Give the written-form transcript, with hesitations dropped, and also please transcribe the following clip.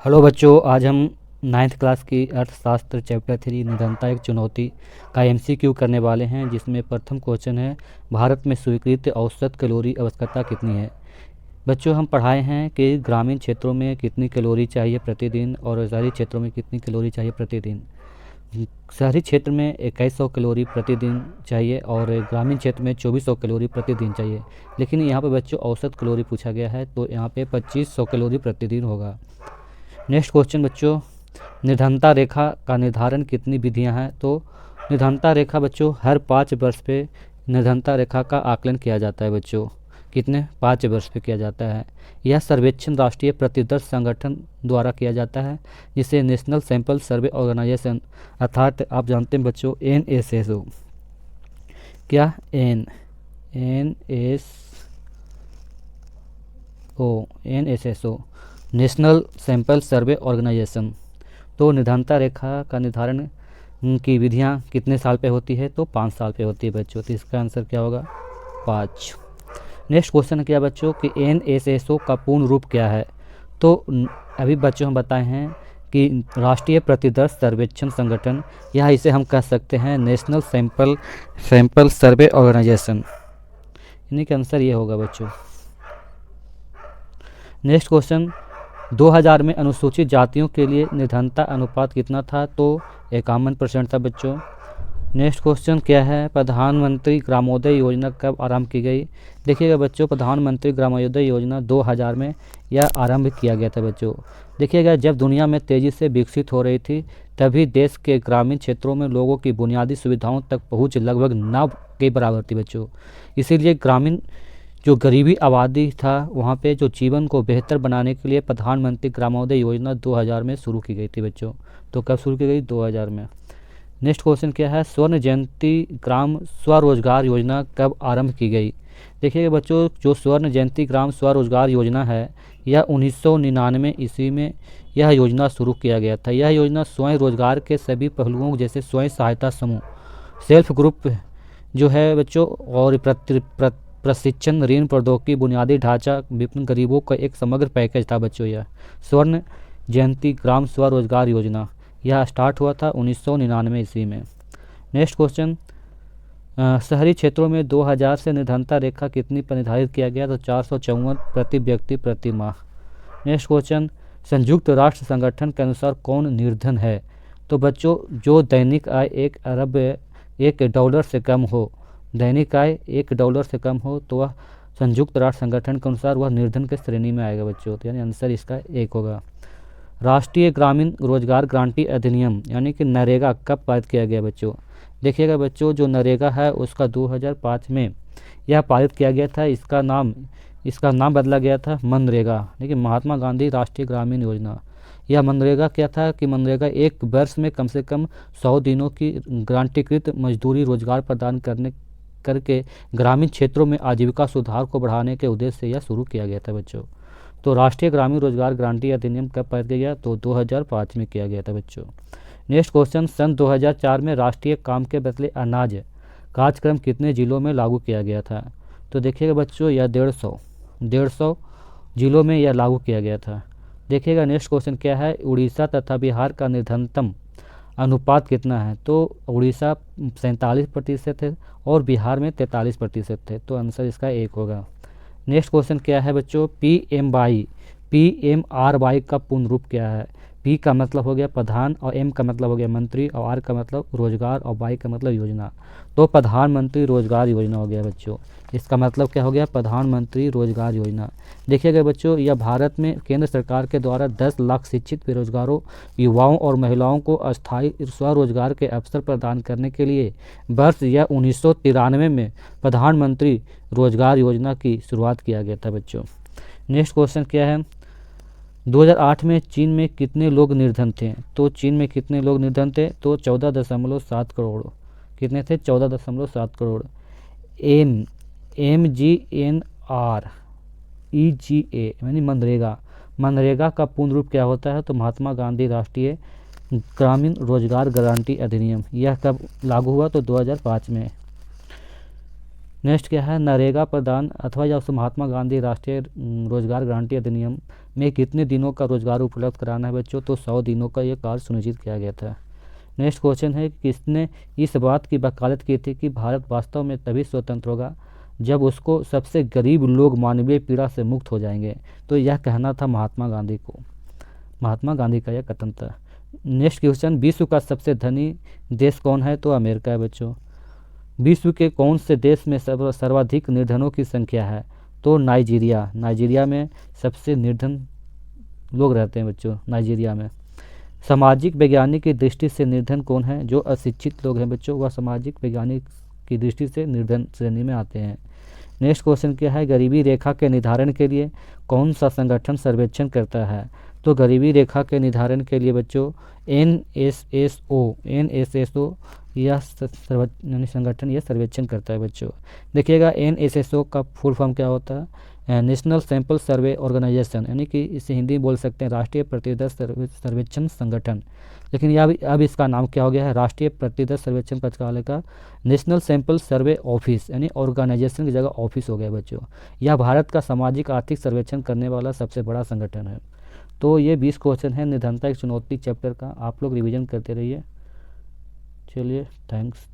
Hello बच्चों, आज हम 9th क्लास की अर्थशास्त्र चैप्टर 3 निरंतरता एक चुनौती का एमसीक्यू करने वाले हैं, जिसमें प्रथम क्वेश्चन है भारत में स्वीकृत औसत कैलोरी आवश्यकता कितनी है। बच्चों, हम पढ़ाए हैं कि ग्रामीण क्षेत्रों में कितनी कैलोरी चाहिए प्रतिदिन और शहरी क्षेत्रों में कितनी कैलोरी चाहिए प्रतिदिन। शहरी क्षेत्र में 2100 कैलोरी प्रतिदिन चाहिए और ग्रामीण क्षेत्र में 2400 कैलोरी प्रतिदिन चाहिए। लेकिन यहाँ पे बच्चों औसत कैलोरी पूछा गया है, तो यहाँ पे 2500 कैलोरी प्रतिदिन होगा। नेक्स्ट क्वेश्चन बच्चों, निर्धनता रेखा का निर्धारण कितनी विधियां हैं। तो निर्धनता रेखा बच्चों हर 5 वर्ष पे निर्धनता रेखा का आकलन किया जाता है बच्चों। कितने 5 वर्ष पे किया जाता है। यह सर्वेक्षण राष्ट्रीय प्रतिदर्श संगठन द्वारा किया जाता है, जिसे नेशनल सैंपल सर्वे ऑर्गेनाइजेशन अर्थात आप जानते हैं बच्चों NSSO। क्या NSSO national sample survey organisation. तो निर्धनता रेखा का निर्धारण की विधियां कितने साल पे होती है। तो 5 साल पे होती है बच्चों। तो इसका आंसर क्या होगा 5। नेक्स्ट क्वेश्चन क्या बच्चों कि NSSO का पूर्ण रूप क्या है। तो अभी बच्चों हम बताए हैं कि राष्ट्रीय प्रतिदर्श सर्वेक्षण संगठन, या इसे हम कह सकते हैं नेशनल सैंपल सर्वे ऑर्गेनाइजेशन। इन्हीं का आंसर ये होगा बच्चों। नेक्स्ट क्वेश्चन 2000 में अनुसूचित जातियों के लिए निर्धनता अनुपात कितना था। तो 51% था बच्चों। नेक्स्ट क्वेश्चन क्या है प्रधानमंत्री ग्रामोदय योजना कब आरंभ की गई। देखिएगा बच्चों, प्रधानमंत्री ग्रामोदय योजना 2000 में यह आरंभ किया गया था बच्चों। देखिएगा, जब दुनिया में तेज़ी से विकसित हो रही थी, तभी देश के ग्रामीण क्षेत्रों में लोगों की बुनियादी सुविधाओं तक पहुँच लगभग न के बराबर थी बच्चों। इसीलिए ग्रामीण जो गरीबी आबादी था, वहाँ पे जो जीवन को बेहतर बनाने के लिए प्रधानमंत्री ग्रामोदय योजना 2000 में शुरू की गई थी बच्चों। तो कब शुरू की गई 2000 में। नेक्स्ट क्वेश्चन क्या है स्वर्ण जयंती ग्राम स्वरोजगार योजना कब आरंभ की गई। देखिएगा बच्चों, जो स्वर्ण जयंती ग्राम स्वरोजगार योजना है, यह 1999 ईस्वी में यह योजना शुरू किया गया था। यह योजना स्वयं रोजगार के सभी पहलुओं जैसे स्वयं सहायता समूह, सेल्फ ग्रुप जो है बच्चों, और प्रशिक्षण, ऋण, प्रौद्योगिकी, बुनियादी ढांचा, विपणन, गरीबों का एक समग्र पैकेज था बच्चों। यह स्वर्ण जयंती ग्राम स्वरोजगार योजना यह स्टार्ट हुआ था 1999 ईस्वी में। नेक्स्ट क्वेश्चन शहरी क्षेत्रों में 2000 से निर्धनता रेखा कितनी पर निर्धारित किया गया। तो 454 प्रति व्यक्ति प्रति माह। नेक्स्ट क्वेश्चन संयुक्त राष्ट्र संगठन के अनुसार कौन निर्धन है। तो बच्चों, जो दैनिक आय $1 से कम हो, दैनिक आय $1 से कम हो, तो वह संयुक्त राष्ट्र संगठन के अनुसार वह निर्धन के श्रेणी में आएगा बच्चों। तो यानी आंसर इसका 1 होगा। राष्ट्रीय ग्रामीण रोजगार गारंटी अधिनियम यानी कि नरेगा कब पारित किया गया बच्चों। देखिएगा बच्चों, जो नरेगा है उसका 2005 में यह पारित किया गया था। इसका नाम बदला गया था मनरेगा, लेकिन महात्मा गांधी राष्ट्रीय ग्रामीण योजना। यह मनरेगा क्या था कि मनरेगा एक वर्ष में कम से कम 100 दिनों की गारंटीकृत मजदूरी रोजगार प्रदान करके ग्रामीण क्षेत्रों में आजीविका सुधार को बढ़ाने के उद्देश्य से यह शुरू किया गया था बच्चों। तो राष्ट्रीय ग्रामीण रोजगार गारंटी अधिनियम कब पारित किया गया। तो 2005 में किया गया था बच्चों। नेक्स्ट क्वेश्चन सन 2004 में राष्ट्रीय काम के बदले अनाज कार्यक्रम कितने जिलों में लागू किया गया था। तो देखिएगा बच्चों, यह 150 जिलों में यह लागू किया गया था। देखिएगा नेक्स्ट क्वेश्चन क्या है उड़ीसा तथा बिहार का निर्धनतम अनुपात कितना है। तो उड़ीसा 47% है और बिहार में 43% है। तो आंसर इसका 1 होगा। नेक्स्ट क्वेश्चन क्या है बच्चों PMRY का पूर्ण रूप क्या है। P का मतलब हो गया प्रधान, और M का मतलब हो गया मंत्री, और R का मतलब रोजगार, और Y का मतलब योजना। तो प्रधानमंत्री रोजगार योजना हो गया बच्चों। इसका मतलब क्या हो गया प्रधानमंत्री रोजगार योजना। देखिएगा बच्चों, यह भारत में केंद्र सरकार के द्वारा 10 लाख शिक्षित बेरोजगारों, युवाओं और महिलाओं को अस्थायी स्वरोजगार के अवसर प्रदान करने के लिए वर्ष यह 1993 में प्रधानमंत्री रोजगार योजना की शुरुआत किया गया था बच्चों। नेक्स्ट क्वेश्चन क्या है 2008 में चीन में कितने लोग निर्धन थे। तो चीन में कितने लोग निर्धन थे। तो 14.7 करोड़। कितने थे 14.7 करोड़। MGNREGA यानी मनरेगा का पूर्ण रूप क्या होता है। तो महात्मा गांधी राष्ट्रीय ग्रामीण रोजगार गारंटी अधिनियम। यह कब लागू हुआ। तो 2005 में। नेक्स्ट क्या है नरेगा प्रदान अथवा या महात्मा गांधी राष्ट्रीय रोजगार गारंटी अधिनियम में कितने दिनों का रोजगार उपलब्ध कराना है बच्चों, तो 100 दिनों का ये कार्य सुनिश्चित किया गया था। नेक्स्ट क्वेश्चन है, किसने इस बात की वकालत की थी कि भारत वास्तव में तभी स्वतंत्र होगा जब उसको सबसे गरीब लोग मानवीय पीड़ा से मुक्त हो जाएंगे, तो यह कहना था महात्मा गांधी को। महात्मा गांधी का यह कथन था। नेक्स्ट क्वेश्चन, विश्व का सबसे धनी देश कौन है, तो अमेरिका है बच्चों। विश्व के कौन से देश में सर्वाधिक निर्धनों की संख्या है, तो नाइजीरिया। नाइजीरिया में सबसे निर्धन लोग रहते हैं बच्चों, नाइजीरिया में। सामाजिक वैज्ञानिक की दृष्टि से निर्धन कौन है, जो अशिक्षित लोग हैं बच्चों, वह सामाजिक वैज्ञानिक की दृष्टि से निर्धन श्रेणी में आते हैं। नेक्स्ट क्वेश्चन क्या है, गरीबी रेखा के निर्धारण के लिए कौन सा संगठन सर्वेक्षण करता है, तो गरीबी रेखा के निर्धारण के लिए बच्चों एनएसएसओ यह संगठन यह सर्वेक्षण करता है बच्चों। देखिएगा एनएसएसओ का फुल फॉर्म क्या होता है, नेशनल सैंपल सर्वे ऑर्गेनाइजेशन, यानी कि इसे हिंदी में बोल सकते हैं राष्ट्रीय प्रतिदर्श सर्वेक्षण संगठन। लेकिन यह अब इसका नाम क्या हो गया है, राष्ट्रीय प्रतिदर्श सर्वेक्षण प्रयोगशाला का नेशनल सैंपल सर्वे ऑफिस, यानी ऑर्गेनाइजेशन की जगह ऑफिस हो गया बच्चों। यह भारत का सामाजिक आर्थिक सर्वेक्षण करने वाला सबसे बड़ा संगठन है। तो ये 20 क्वेश्चन है निर्धनता एक चुनौती चैप्टर का, आप लोग रिवीजन करते रहिए। चलिए, थैंक्स।